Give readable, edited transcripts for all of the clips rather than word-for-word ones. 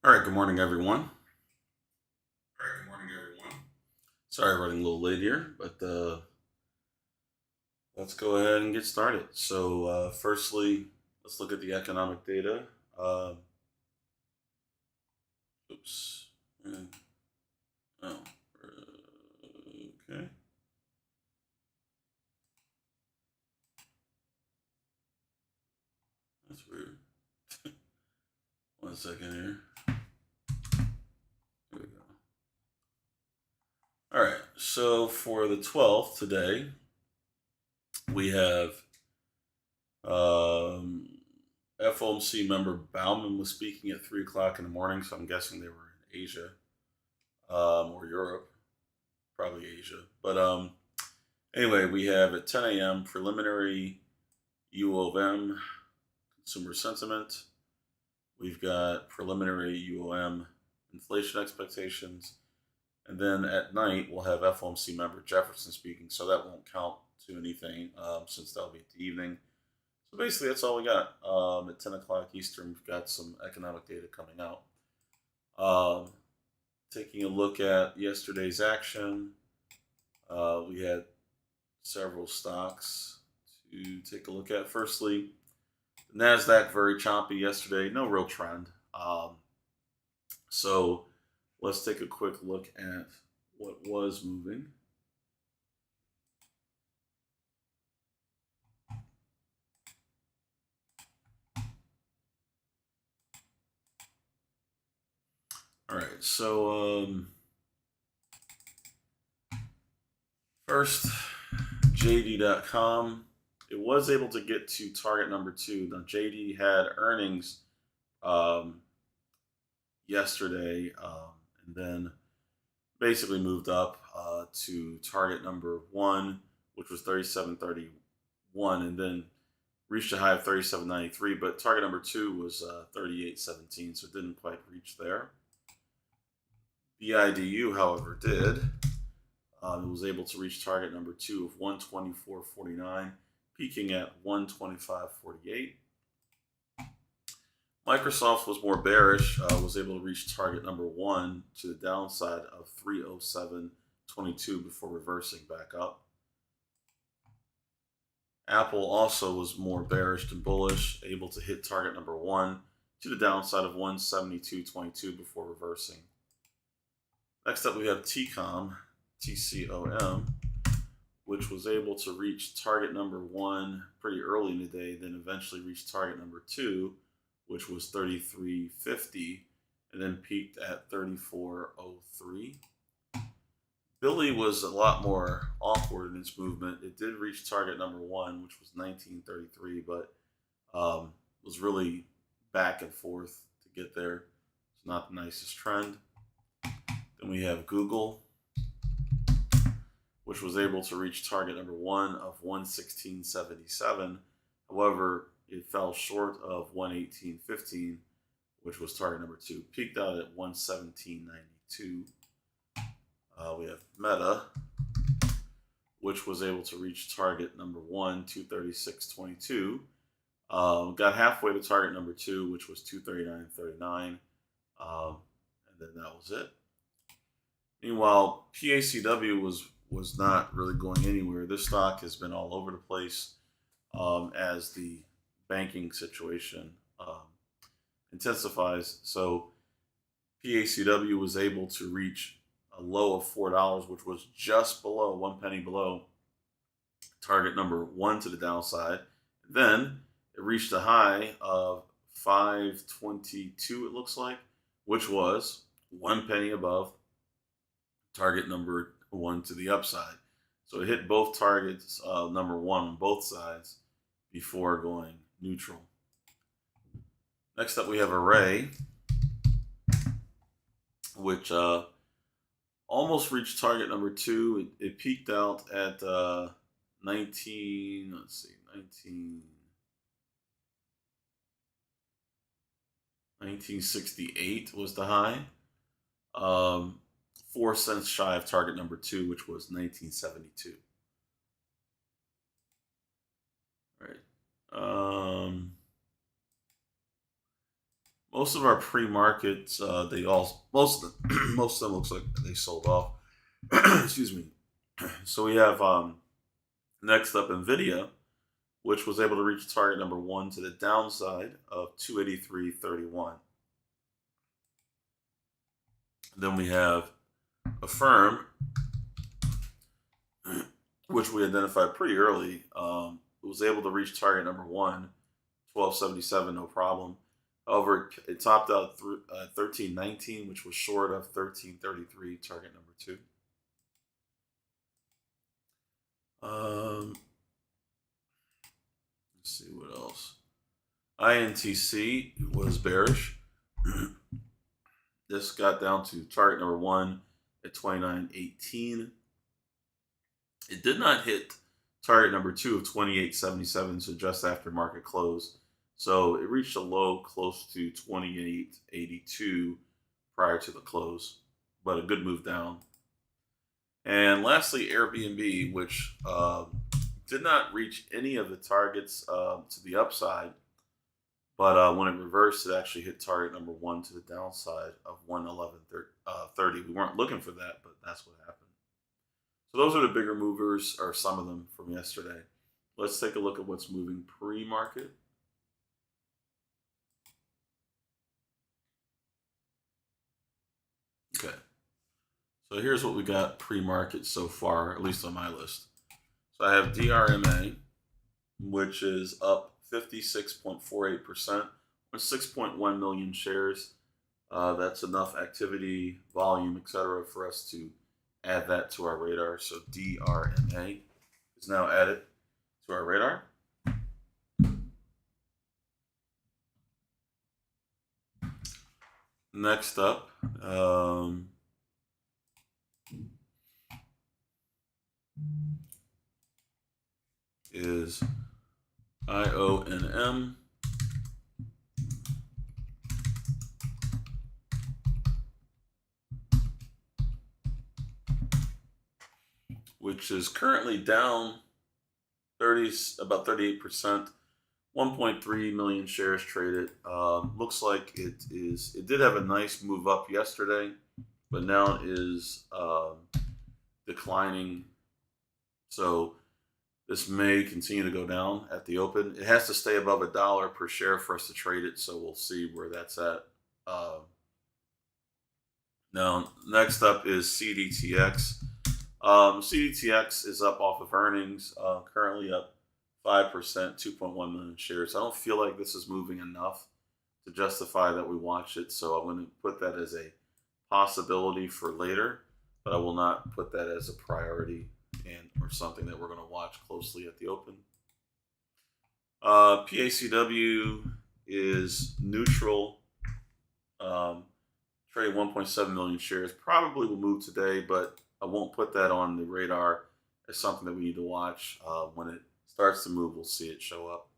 All right, good morning, everyone. Sorry, running a little late here, but let's go ahead and get started. Firstly, let's look at the economic data. Uh, oops. Uh, Oh, okay. That's weird. One second here. Here we go. All right. So for the 12th today, we have um, FOMC member Bauman was speaking at 3 o'clock in the morning. So I'm guessing they were in Asia or Europe, probably Asia. But anyway, we have at 10 a.m. preliminary U of M consumer sentiment. We've got preliminary UOM inflation expectations. And then at night, we'll have FOMC member Jefferson speaking. So that won't count to anything since that'll be at the evening. So basically, that's all we got. At 10 o'clock Eastern, we've got some economic data coming out. Um, Taking a look at yesterday's action, we had several stocks to take a look at. Firstly, the NASDAQ very choppy yesterday, no real trend. So let's take a quick look at what was moving. All right, so first, JD.com. It was able to get to target number 2. Now, JD had earnings um, yesterday and then basically moved up to target number 1, which was 37.31, and then reached a high of 37.93. But target number 2 was 38.17, so it didn't quite reach there. BIDU, however, did. It was able to reach target number 2 of 124.49, peaking at 125.48. Microsoft was more bearish, was able to reach target number 1 to the downside of 307.22 before reversing back up. Apple also was more bearish than bullish, able to hit target number 1 to the downside of 172.22 before reversing. Next up, we have TCOM, which was able to reach target number 1 pretty early in the day, then eventually reached target number 2, which was 33.50, and then peaked at 34.03. Billy was a lot more awkward in its movement. It did reach target number 1, which was 19.33, but was really back and forth to get there. It's not the nicest trend. Then we have Google, which was able to reach target number 1 of 116.77. However, it fell short of 118.15, which was target number 2. Peaked out at 117.92. We have Meta, which was able to reach target number 1, 236.22. Got halfway to target number 2, which was 239.39. And then that was it. Meanwhile, PACW was not really going anywhere. This stock has been all over the place as the banking situation intensifies. So PACW was able to reach a low of $4, which was just below 1 penny below target number 1 to the downside. Then it reached a high of 522, it looks like, which was 1 penny above target number 1 to the upside. So it hit both targets, number 1 on both sides, before going neutral. Next up, we have Array, which almost reached target number 2. It peaked out at 1968 was the high. 4 cents shy of target number 2, which was 1972. All right. Most of our pre-markets, they all most of them, most of them looks like they sold off. Excuse me. So we have next up Nvidia, which was able to reach target number one to the downside of 283.31. Then we have Affirm, which we identified pretty early. It was able to reach target number one, 1277, no problem. However, it topped out 1319, which was short of 1333, target number two. Let's see what else. INTC was bearish. This got down to target number one at 29.18. It did not hit target number two of 28.77, so just after market close. So it reached a low close to 28.82 prior to the close, but a good move down. And lastly, Airbnb, which did not reach any of the targets to the upside, but when it reversed, it actually hit target number one to the downside of 111.30. We weren't looking for that, but that's what happened. So those are the bigger movers, or some of them from yesterday. Let's take a look at what's moving pre-market. Okay. So here's what we got pre-market so far, at least on my list. So I have DRMA, which is up 56.48% on 6.1 million shares. That's enough activity, volume, etc., for us to add that to our radar. So DRMA is now added to our radar. Next up, is IONM, which is currently down about 38%, 1.3 million shares traded. Looks like it did have a nice move up yesterday, but now it is declining. So this may continue to go down at the open. It has to stay above $1 per share for us to trade it, so we'll see where that's at. Now, next up is CDTX. CDTX is up off of earnings, currently up 5%, 2.1 million shares. I don't feel like this is moving enough to justify that we watch it, so I'm going to put that as a possibility for later, but I will not put that as a priority or something that we're going to watch closely at the open. PACW is neutral, trading 1.7 million shares. Probably will move today, but I won't put that on the radar as something that we need to watch. When it starts to move, we'll see it show up.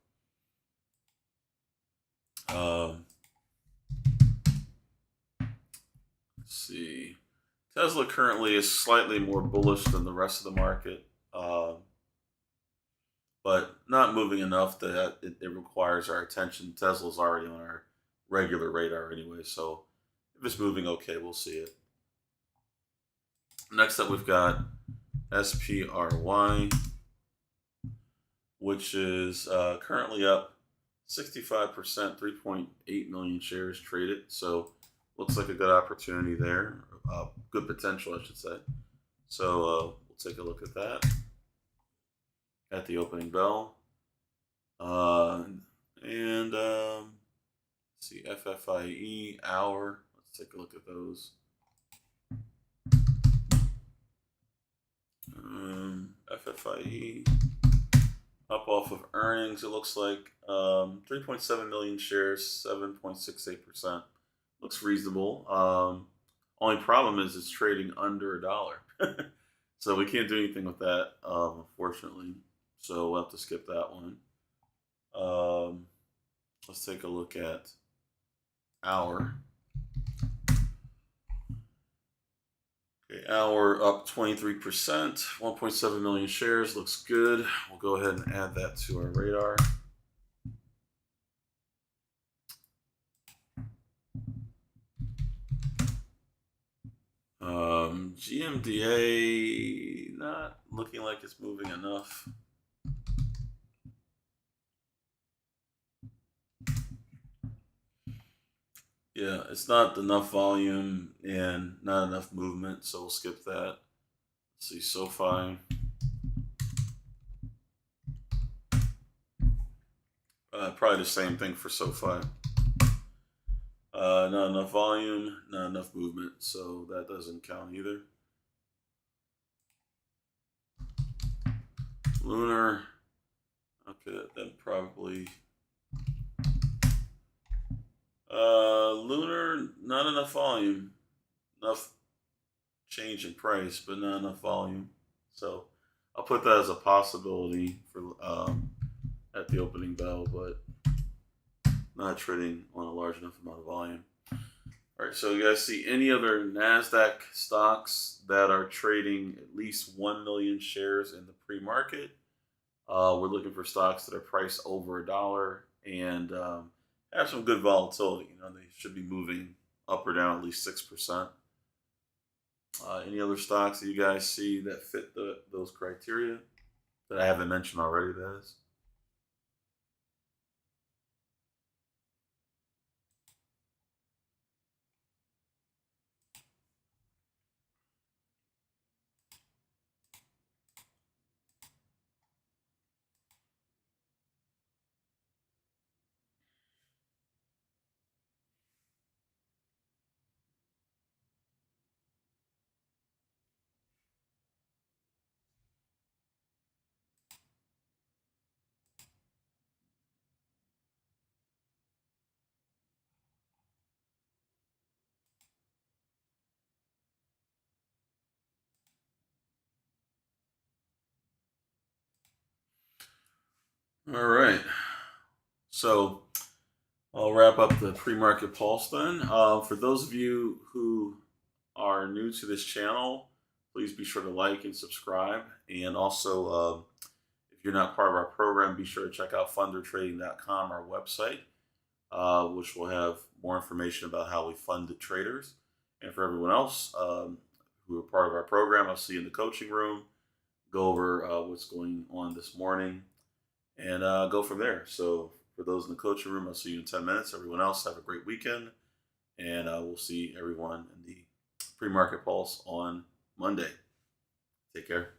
Let's see. Tesla currently is slightly more bullish than the rest of the market, but not moving enough that it requires our attention. Tesla's already on our regular radar anyway, so if it's moving okay, we'll see it. Next up, we've got SPRY, which is currently up 65%, 3.8 million shares traded. So looks like a good opportunity there, good potential, I should say. So we'll take a look at that at the opening bell. And let's see, FFIE, hour. Let's take a look at those. FFIE up off of earnings, it looks like 3.7 million shares, 7.68%. Looks reasonable. Only problem is it's trading under $1. So we can't do anything with that, unfortunately. So we'll have to skip that one. Let's take a look at hour. Okay, hour up 23%, 1.7 million shares, looks good. We'll go ahead and add that to our radar. GMDA not looking like it's moving enough. Yeah, it's not enough volume and not enough movement, so we'll skip that. Let's see, SoFi. Probably the same thing for SoFi. Not enough volume, not enough movement, so that doesn't count either. Lunar. Okay, then probably. Lunar, not enough volume. Enough change in price, but not enough volume. So I'll put that as a possibility for at the opening bell, but not trading on a large enough amount of volume. All right, so you guys see any other NASDAQ stocks that are trading at least 1 million shares in the pre-market? We're looking for stocks that are priced over $1 and have some good volatility. You know, they should be moving up or down at least 6%. Any other stocks that you guys see that fit those criteria that I haven't mentioned already, that is? All right. So I'll wrap up the pre-market pulse then. For those of you who are new to this channel, please be sure to like and subscribe. And also, if you're not part of our program, be sure to check out fundertrading.com, our website, which will have more information about how we fund the traders. And for everyone else who are part of our program, I'll see you in the coaching room, go over what's going on this morning, and go from there. So for those in the coaching room, I'll see you in 10 minutes. Everyone else, have a great weekend. And we'll see everyone in the pre-market pulse on Monday. Take care.